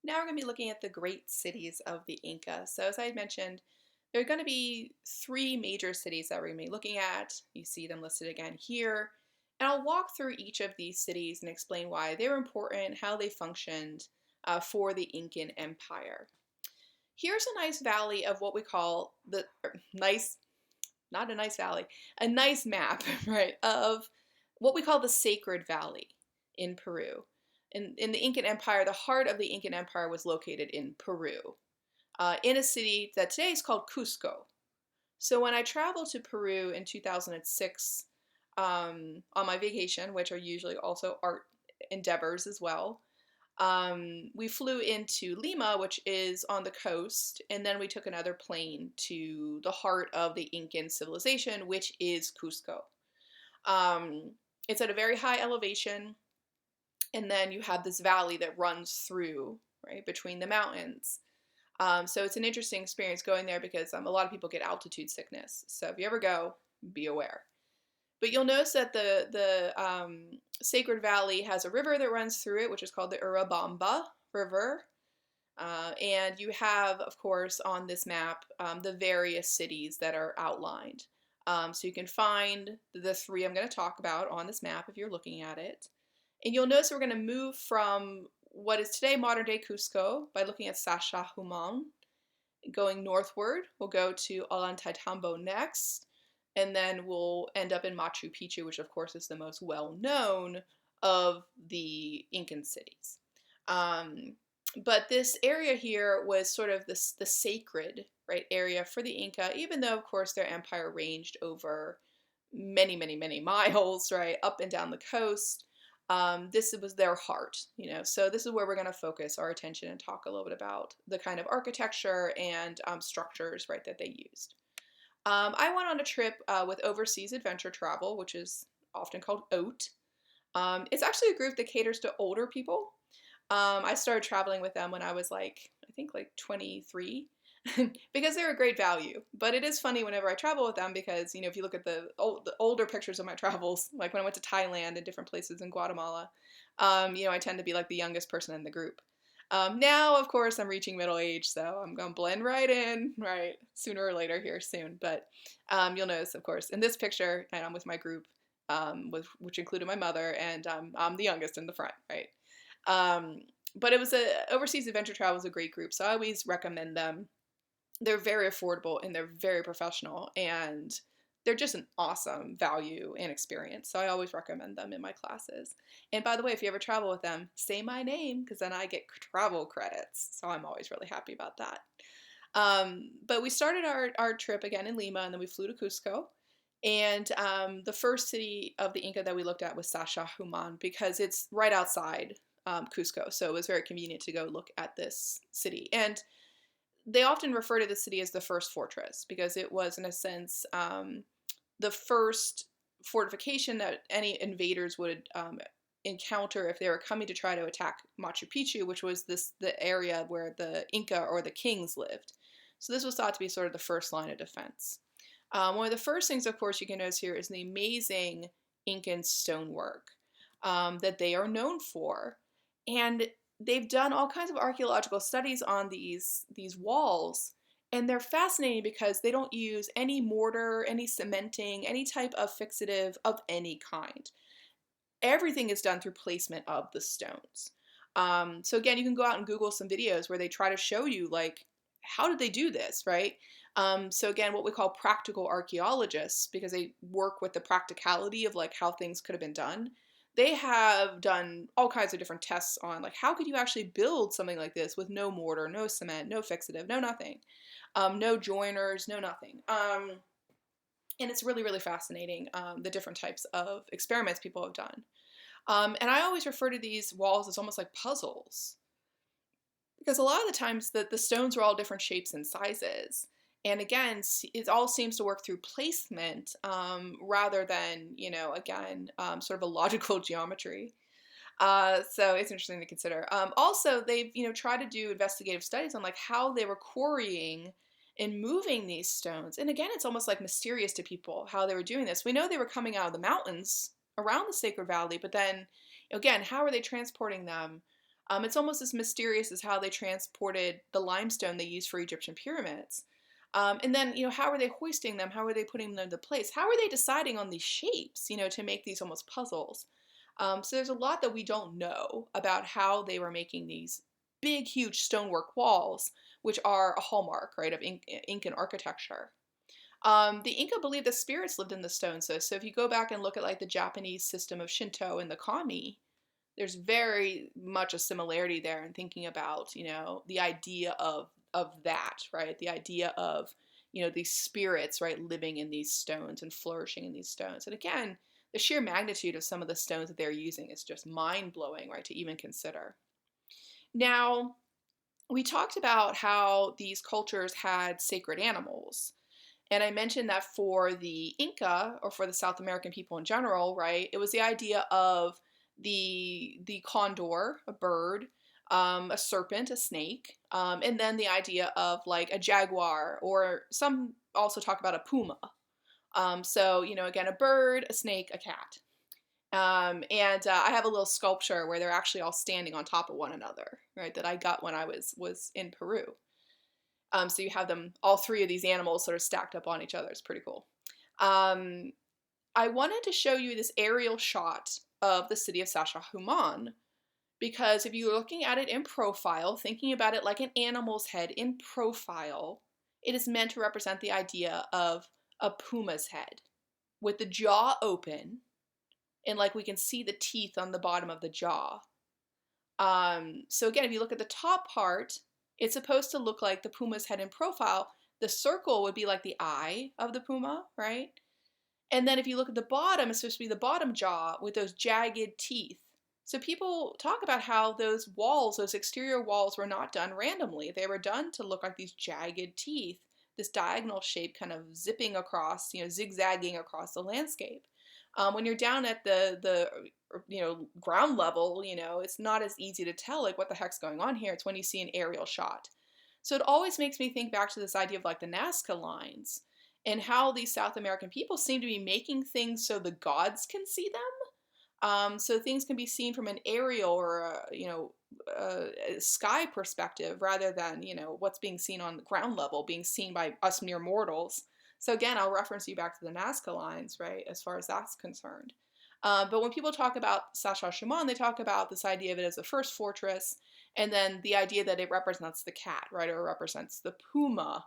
Now we're going to be looking at the great cities of the Inca. So as I had mentioned, there are going to be three major cities that we're going to be looking at. You see them listed again here. And I'll walk through each of these cities and explain why they were important, how they functioned for the Incan Empire. Here's a nice valley of what we call the nice, not a nice valley, a nice map, right, of what we call the Sacred Valley in Peru. In the Incan Empire, the heart of the Incan Empire was located in Peru, in a city that today is called Cusco. So when I traveled to Peru in 2006 on my vacation, which are usually also art endeavors as well, we flew into Lima, which is on the coast, and then we took another plane to the heart of the Incan civilization, which is Cusco. It's at a very high elevation, and then you have this valley that runs through, right, between the mountains. So it's an interesting experience going there because a lot of people get altitude sickness. So if you ever go, be aware. But you'll notice that the Sacred Valley has a river that runs through it, which is called the Urubamba River. And you have, of course, on this map, the various cities that are outlined. So you can find the three I'm going to talk about on this map if you're looking at it. And you'll notice we're going to move from what is today modern day Cusco by looking at Sacsayhuaman. Going northward, we'll go to Ollantaytambo next, and then we'll end up in Machu Picchu, which of course is the most well-known of the Incan cities. But this area here was sort of the sacred, right, area for the Inca, even though of course their empire ranged over many, many, many miles, right, up and down the coast. This was their heart, so this is where we're going to focus our attention and talk a little bit about the kind of architecture and structures, right, that they used. I went on a trip with Overseas Adventure Travel, which is often called OAT. It's actually a group that caters to older people. I started traveling with them when I was I think 23. Because they're a great value. But it is funny whenever I travel with them because, if you look at the older pictures of my travels, like when I went to Thailand and different places in Guatemala, I tend to be like the youngest person in the group. Now, of course, I'm reaching middle age, so I'm going to blend right in, right, sooner or later here soon. But you'll notice, of course, in this picture, and I'm with my group, which included my mother, and I'm the youngest in the front, right? But it was Overseas Adventure Travel is a great group, so I always recommend them. They're very affordable and they're very professional and they're just an awesome value and experience. So I always recommend them in my classes. And by the way, if you ever travel with them, say my name because then I get travel credits. So I'm always really happy about that. But we started our trip again in Lima and then we flew to Cusco. And the first city of the Inca that we looked at was Sacsayhuaman because it's right outside Cusco. So it was very convenient to go look at this city. And they often refer to the city as the first fortress because it was, in a sense, the first fortification that any invaders would encounter if they were coming to try to attack Machu Picchu, which was the area where the Inca or the kings lived. So this was thought to be sort of the first line of defense. One of the first things, of course, you can notice here is the amazing Incan stonework that they are known for. And they've done all kinds of archaeological studies on these walls, and they're fascinating because they don't use any mortar, any cementing, any type of fixative of any kind. Everything is done through placement of the stones. So again, you can go out and Google some videos where they try to show you, how did they do this, right? So again, what we call practical archaeologists, because they work with the practicality of how things could have been done. They have done all kinds of different tests on how could you actually build something like this with no mortar, no cement, no fixative, no nothing, no joiners, no nothing. And it's really, really fascinating, the different types of experiments people have done. And I always refer to these walls as almost like puzzles because a lot of the times the stones are all different shapes and sizes. And again, it all seems to work through placement rather than, again, sort of a logical geometry. So it's interesting to consider. Also, they've, tried to do investigative studies on how they were quarrying and moving these stones. And again, it's almost mysterious to people how they were doing this. We know they were coming out of the mountains around the Sacred Valley, but then, again, how are they transporting them? It's almost as mysterious as how they transported the limestone they used for Egyptian pyramids. And then, how are they hoisting them? How are they putting them into place? How are they deciding on these shapes, to make these almost puzzles? So there's a lot that we don't know about how they were making these big, huge stonework walls, which are a hallmark, right, of Incan architecture. The Inca believed that spirits lived in the stones, though. So if you go back and look at like the Japanese system of Shinto and the Kami, there's very much a similarity there in thinking about, the idea of that, right? The idea of, these spirits, right, living in these stones and flourishing in these stones. And again, the sheer magnitude of some of the stones that they're using is just mind-blowing, right, to even consider. Now, we talked about how these cultures had sacred animals. And I mentioned that for the Inca, or for the South American people in general, right, it was the idea of the condor, a bird, a serpent, a snake, and then the idea of like a jaguar, or some also talk about a puma. So, again, a bird, a snake, a cat. And I have a little sculpture where they're actually all standing on top of one another, right, that I got when I was in Peru. So you have them, all three of these animals sort of stacked up on each other. It's pretty cool. I wanted to show you this aerial shot of the city of Sacsayhuaman, because if you're looking at it in profile, thinking about it like an animal's head in profile, it is meant to represent the idea of a puma's head with the jaw open, and like we can see the teeth on the bottom of the jaw. So again, if you look at the top part, it's supposed to look like the puma's head in profile. The circle would be like the eye of the puma, right? And then if you look at the bottom, it's supposed to be the bottom jaw with those jagged teeth. So people talk about how those walls, those exterior walls, were not done randomly. They were done to look like these jagged teeth, this diagonal shape kind of zipping across, zigzagging across the landscape. When you're down at the ground level, it's not as easy to tell like what the heck's going on here. It's when you see an aerial shot. So it always makes me think back to this idea of like the Nazca lines, and how these South American people seem to be making things so the gods can see them. So things can be seen from an aerial or a sky perspective, rather than what's being seen on the ground level being seen by us mere mortals. So again, I'll reference you back to the Nazca lines, right, as far as that's concerned. But when people talk about Sacsayhuaman, they talk about this idea of it as the first fortress, and then the idea that it represents the cat, right, or represents the puma,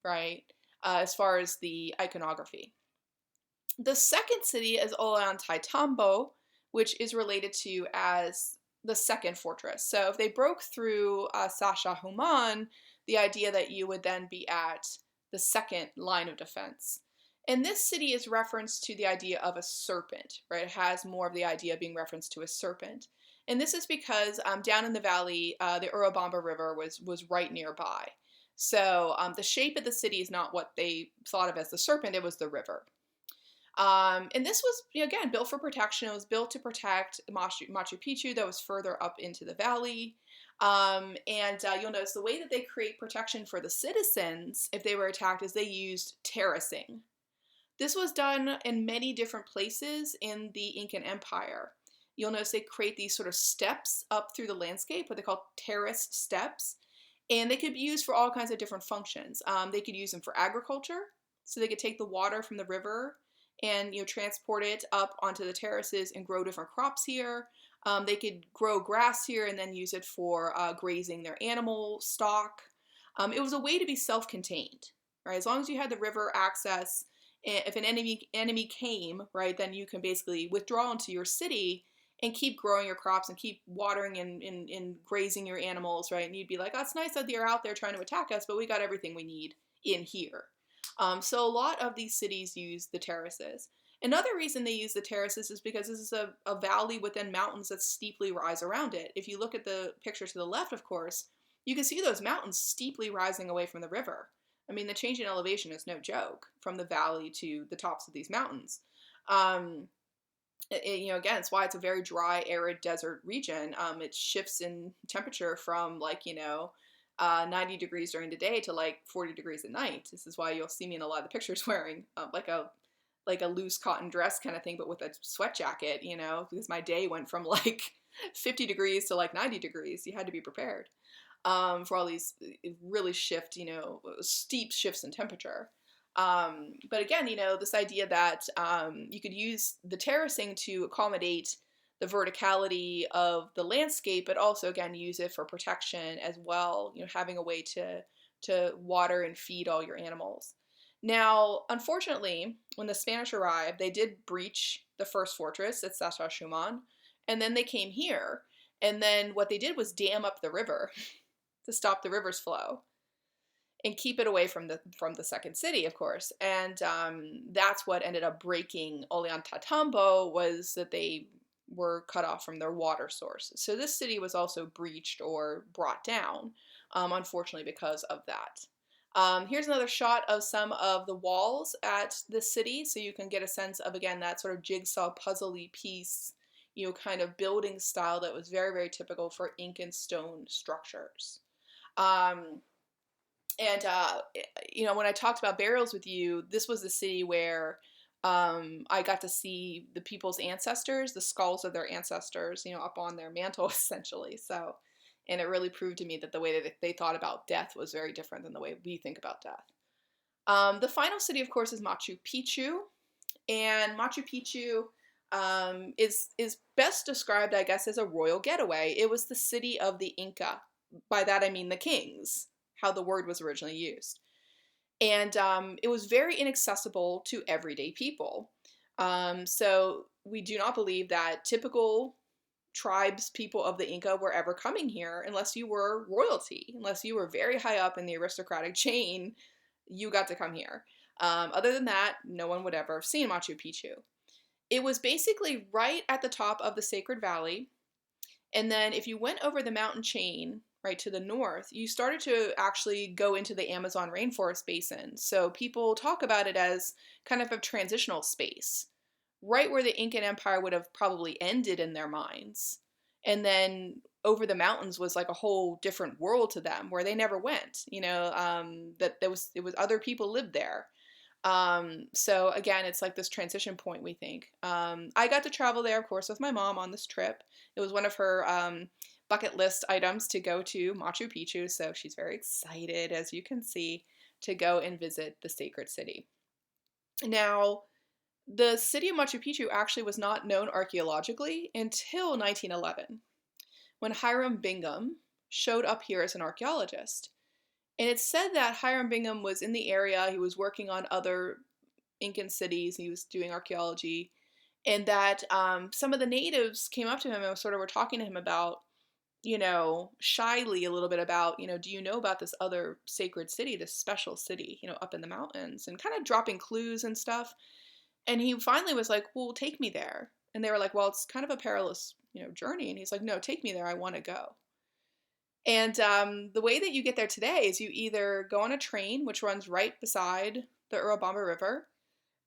right, as far as the iconography. The second city is Ollantaytambo, which is related to as the second fortress. So if they broke through Sacsayhuaman, the idea that you would then be at the second line of defense. And this city is referenced to the idea of a serpent, right? It has more of the idea being referenced to a serpent. And this is because down in the valley, the Urubamba River was right nearby. So the shape of the city is not what they thought of as the serpent, it was the river. And this was, again, built for protection. It was built to protect Machu Picchu that was further up into the valley. And you'll notice the way that they create protection for the citizens if they were attacked is they used terracing. This was done in many different places in the Incan Empire. You'll notice they create these sort of steps up through the landscape, what they call terrace steps, and they could be used for all kinds of different functions. They could use them for agriculture, so they could take the water from the river and transport it up onto the terraces and grow different crops here. They could grow grass here and then use it for grazing their animal stock. It was a way to be self-contained, right? As long as you had the river access, if an enemy came, right, then you can basically withdraw into your city and keep growing your crops and keep watering and grazing your animals, right? And you'd be like, oh, it's nice that they're out there trying to attack us, but we got everything we need in here. So a lot of these cities use the terraces. Another reason they use the terraces is because this is a valley within mountains that steeply rise around it. If you look at the picture to the left, of course, you can see those mountains steeply rising away from the river. I mean, the change in elevation is no joke from the valley to the tops of these mountains. Again, it's why it's a very dry, arid desert region. It shifts in temperature from 90 degrees during the day to 40 degrees at night. This is why you'll see me in a lot of the pictures wearing like a loose cotton dress kind of thing, but with a sweat jacket, because my day went from 50 degrees to like 90 degrees. You had to be prepared for all these really steep shifts in temperature. But again, this idea that you could use the terracing to accommodate the verticality of the landscape, but also again use it for protection as well. Having a way to water and feed all your animals. Now, unfortunately, when the Spanish arrived, they did breach the first fortress at Sacsayhuaman, and then they came here. And then what they did was dam up the river to stop the river's flow and keep it away from the second city, of course. And that's what ended up breaking Ollantaytambo, was that they were cut off from their water source. So this city was also breached or brought down, unfortunately, because of that. Here's another shot of some of the walls at the city, so you can get a sense of, again, that sort of jigsaw puzzle-y piece, kind of building style that was very, very typical for Incan stone structures. And when I talked about burials with you, this was the city where I got to see the people's ancestors, the skulls of their ancestors, up on their mantle, essentially. So, and it really proved to me that the way that they thought about death was very different than the way we think about death. The final city, of course, is Machu Picchu. And Machu Picchu is best described, I guess, as a royal getaway. It was the city of the Inca. By that I mean the kings, how the word was originally used. And it was very inaccessible to everyday people. So we do not believe that typical tribes people of the Inca were ever coming here unless you were royalty, unless you were very high up in the aristocratic chain, you got to come here. Other than that, no one would ever have seen Machu Picchu. It was basically right at the top of the Sacred Valley. And then if you went over the mountain chain, right to the north, you started to actually go into the Amazon rainforest basin. So people talk about it as kind of a transitional space, right where the Incan Empire would have probably ended in their minds. And then over the mountains was like a whole different world to them where they never went, that it was other people lived there. So again, it's like this transition point, we think. I got to travel there, of course, with my mom on this trip. It was one of her bucket list items to go to Machu Picchu, so she's very excited, as you can see, to go and visit the sacred city. Now, the city of Machu Picchu actually was not known archaeologically until 1911, when Hiram Bingham showed up here as an archaeologist. And it's said that Hiram Bingham was in the area, he was working on other Incan cities, he was doing archaeology, and that some of the natives came up to him and sort of were talking to him about, shyly a little bit about, do you know about this other sacred city, this special city, up in the mountains, and kind of dropping clues and stuff. And he finally was like, well, take me there. And they were like, well, it's kind of a perilous, journey. And he's like, no, take me there. I want to go. And the way that you get there today is you either go on a train, which runs right beside the Urubamba River,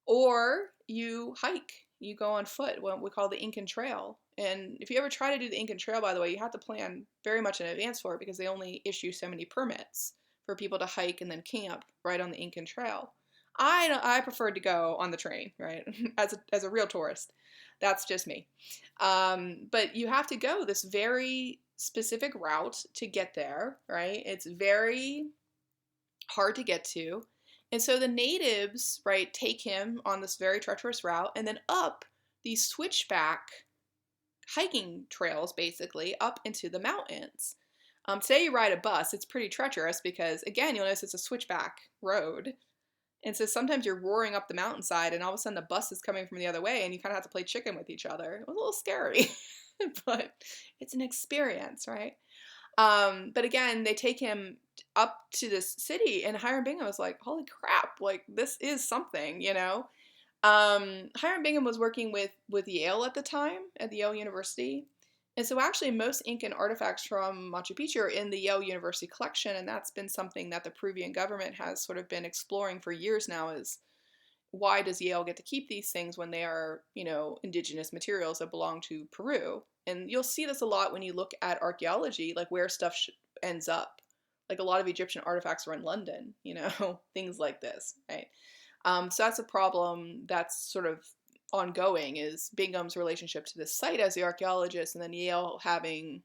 or you hike. You go on foot, what we call the Incan Trail. And if you ever try to do the Incan Trail, by the way, you have to plan very much in advance for it because they only issue so many permits for people to hike and then camp right on the Incan Trail. I preferred to go on the train, right, as a real tourist. That's just me. But you have to go this very specific route to get there, right? It's very hard to get to. And so the natives, right, take him on this very treacherous route and then up these switchback hiking trails, basically, up into the mountains. Say you ride a bus, it's pretty treacherous because, again, you'll notice it's a switchback road. And so sometimes you're roaring up the mountainside and all of a sudden the bus is coming from the other way and you kind of have to play chicken with each other. It was a little scary, but it's an experience, right? But again, they take him up to this city and Hiram Bingham was like, holy crap, like this is something, Hiram Bingham was working with Yale at the time, at the Yale University. And so actually most Incan artifacts from Machu Picchu are in the Yale University collection, and that's been something that the Peruvian government has sort of been exploring for years now, is why does Yale get to keep these things when they are, indigenous materials that belong to Peru? And you'll see this a lot when you look at archaeology, like where stuff ends up. Like a lot of Egyptian artifacts are in London, things like this, right? So that's a problem that's sort of ongoing is Bingham's relationship to this site as the archaeologist, and then Yale having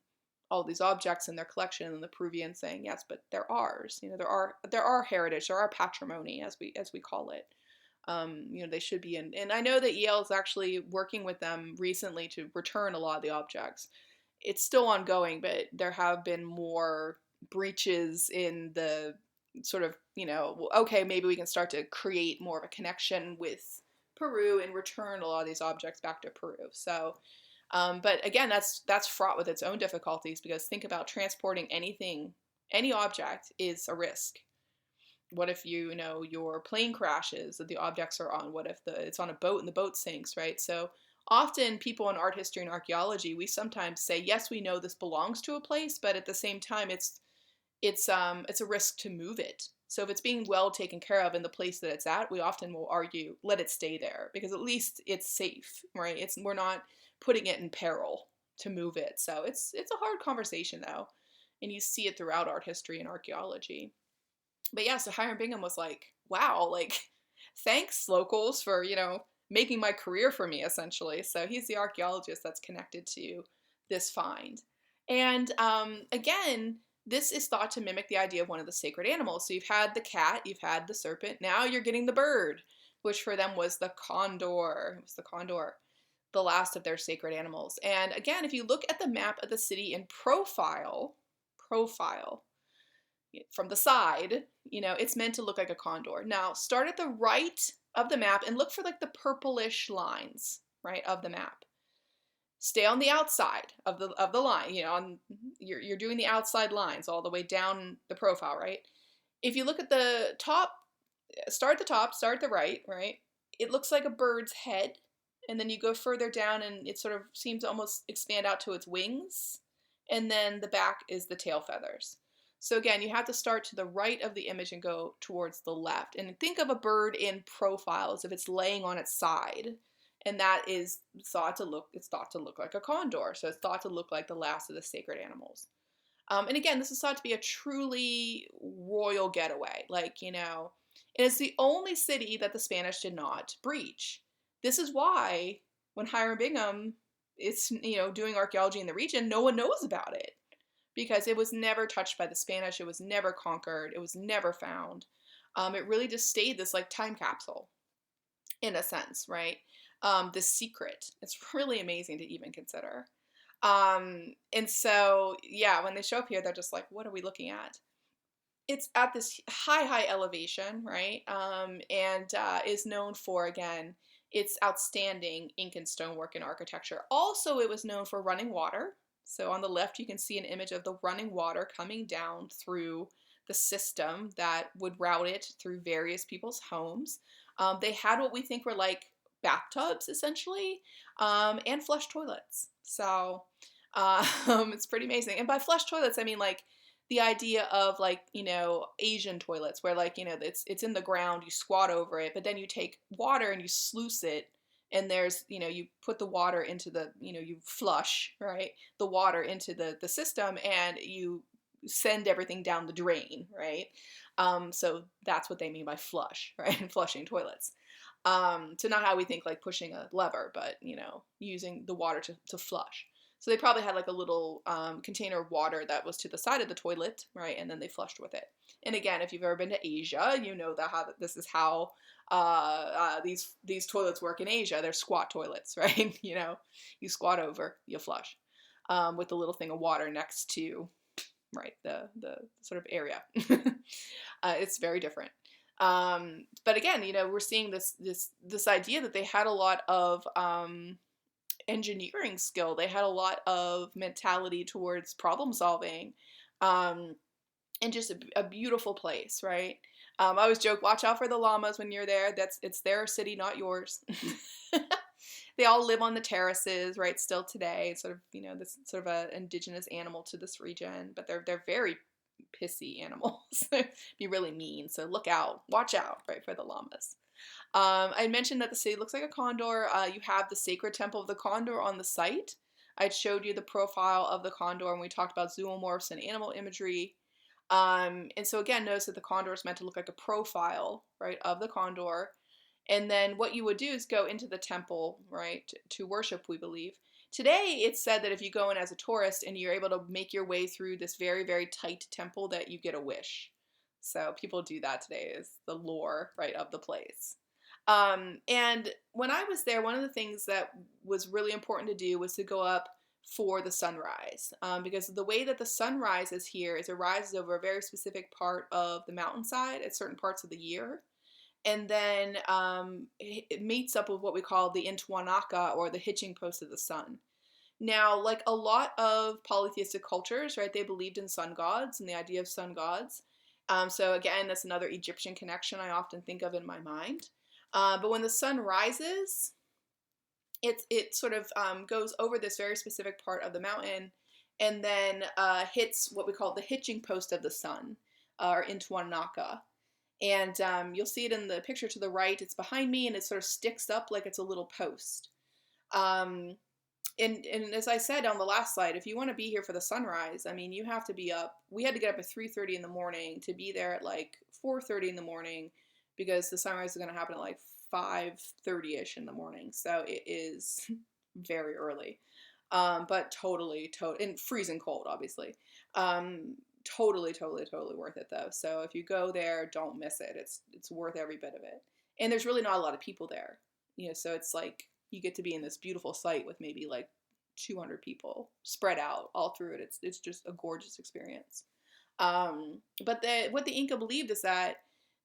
all these objects in their collection, and the Peruvians saying, yes, but they're ours. There are heritage, there are patrimony, as we call it. They should be in. And I know that Yale is actually working with them recently to return a lot of the objects. It's still ongoing, but there have been more breaches in the sort of, okay, maybe we can start to create more of a connection with Peru and return a lot of these objects back to Peru. So, but again, that's fraught with its own difficulties, because think about transporting anything, any object is a risk. What if your plane crashes that the objects are on? What if it's on a boat and the boat sinks, right? So often people in art history and archaeology, we sometimes say, yes, we know this belongs to a place, but at the same time, it's a risk to move it. So if it's being well taken care of in the place that it's at, we often will argue, let it stay there, because at least it's safe, right? We're not putting it in peril to move it. So it's a hard conversation though, and you see it throughout art history and archaeology. But yeah, so Hiram Bingham was like, wow, like, thanks locals for, making my career for me, essentially. So he's the archaeologist that's connected to this find. And again, this is thought to mimic the idea of one of the sacred animals. So you've had the cat, you've had the serpent, now you're getting the bird, which for them was the condor. It was the condor, the last of their sacred animals. And again, if you look at the map of the city in profile, from the side, it's meant to look like a condor. Now, start at the right of the map and look for like the purplish lines, right, of the map. Stay on the outside of the line, you're doing the outside lines all the way down the profile, right? If you look at the top, start at the top, start at the right, it looks like a bird's head, and then you go further down and it sort of seems to almost expand out to its wings, and then the back is the tail feathers. So again, you have to start to the right of the image and go towards the left. And think of a bird in profile as if it's laying on its side. And that is thought to look like a condor. So it's thought to look like the last of the sacred animals. And again, this is thought to be a truly royal getaway. And it's the only city that the Spanish did not breach. This is why when Hiram Bingham is, doing archaeology in the region, no one knows about it, because it was never touched by the Spanish. It was never conquered. It was never found. It really just stayed this like time capsule in a sense, right? This secret. It's really amazing to even consider. And so, yeah, when they show up here, they're just like, what are we looking at? It's at this high elevation, right? And is known for, again, its outstanding Incan stonework and architecture. Also, it was known for running water. So on the left, you can see an image of the running water coming down through the system that would route it through various people's homes. They had what we think were like bathtubs, essentially, and flush toilets. So it's pretty amazing. And by flush toilets, I mean like the idea of like, Asian toilets where like, it's in the ground, you squat over it, but then you take water and you sluice it. And there's, you put the water into the, you flush, right, the water into the system, and you send everything down the drain, right? So that's what they mean by flush, right? Flushing toilets. So not how we think like pushing a lever, but, using the water to flush. So they probably had like a little container of water that was to the side of the toilet, right? And then they flushed with it. And again, if you've ever been to Asia, you know that this is how these toilets work in Asia. They're squat toilets, right? You squat over, you flush with a little thing of water next to, right, the sort of area. It's very different. But again, we're seeing this idea that they had a lot of engineering skill. They had a lot of mentality towards problem solving, and just a beautiful place, right? I always joke, watch out for the llamas when you're there. It's their city, not yours. They all live on the terraces, right? Still today, sort of, this sort of an indigenous animal to this region, but they're very pissy animals. Be really mean. So look out, watch out, right, for the llamas. I mentioned that the city looks like a condor. You have the sacred temple of the condor on the site. I showed you the profile of the condor when we talked about zoomorphs and animal imagery. And so again, notice that the condor is meant to look like a profile, right, of the condor. And then what you would do is go into the temple, right, to worship, we believe. Today, it's said that if you go in as a tourist and you're able to make your way through this very, very tight temple, that you get a wish. So people do that today, is the lore, right, of the place. And when I was there, one of the things that was really important to do was to go up for the sunrise, because the way that the sun rises here is it rises over a very specific part of the mountainside at certain parts of the year, and then it meets up with what we call the Intihuatana, or the hitching post of the sun. Now, like a lot of polytheistic cultures, right, they believed in sun gods and the idea of sun gods. So again, that's another Egyptian connection I often think of in my mind. But when the sun rises, it sort of goes over this very specific part of the mountain, and then hits what we call the hitching post of the sun, or Intihuatana. And you'll see it in the picture to the right. It's behind me, and it sort of sticks up like it's a little post. Um, and as I said on the last slide, if you want to be here for the sunrise, I mean, you have to be up. We had to get up at 3:30 in the morning to be there at like 4:30 in the morning, because the sunrise is going to happen at like 5:30ish in the morning. So it is very early, but totally, and freezing cold, obviously. Totally, totally, totally worth it though. So if you go there, don't miss it. It's worth every bit of it. And there's really not a lot of people there, so it's like you get to be in this beautiful site with maybe like 200 people spread out all through it. It's just a gorgeous experience. But what the Inca believed is that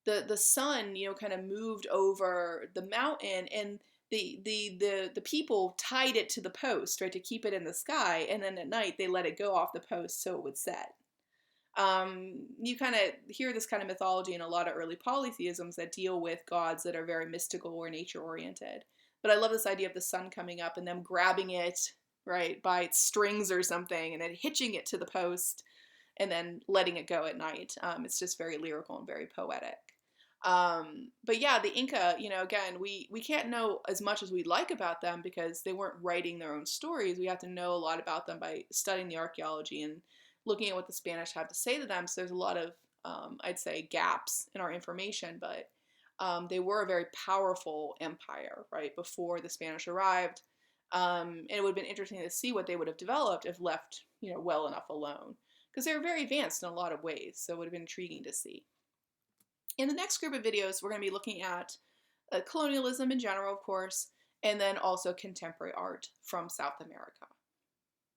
the sun, kind of moved over the mountain, and the people tied it to the post, right, to keep it in the sky, and then at night they let it go off the post so it would set. You kind of hear this kind of mythology in a lot of early polytheisms that deal with gods that are very mystical or nature oriented. But I love this idea of the sun coming up and them grabbing it, right, by its strings or something, and then hitching it to the post and then letting it go at night. It's just very lyrical and very poetic. But yeah, the Inca, again, we can't know as much as we'd like about them because they weren't writing their own stories. We have to know a lot about them by studying the archaeology and looking at what the Spanish have to say to them. So there's a lot of, I'd say, gaps in our information, but they were a very powerful empire, right, before the Spanish arrived. And it would have been interesting to see what they would have developed if left, well enough alone. Because they were very advanced in a lot of ways, so it would have been intriguing to see. In the next group of videos, we're going to be looking at colonialism in general, of course, and then also contemporary art from South America.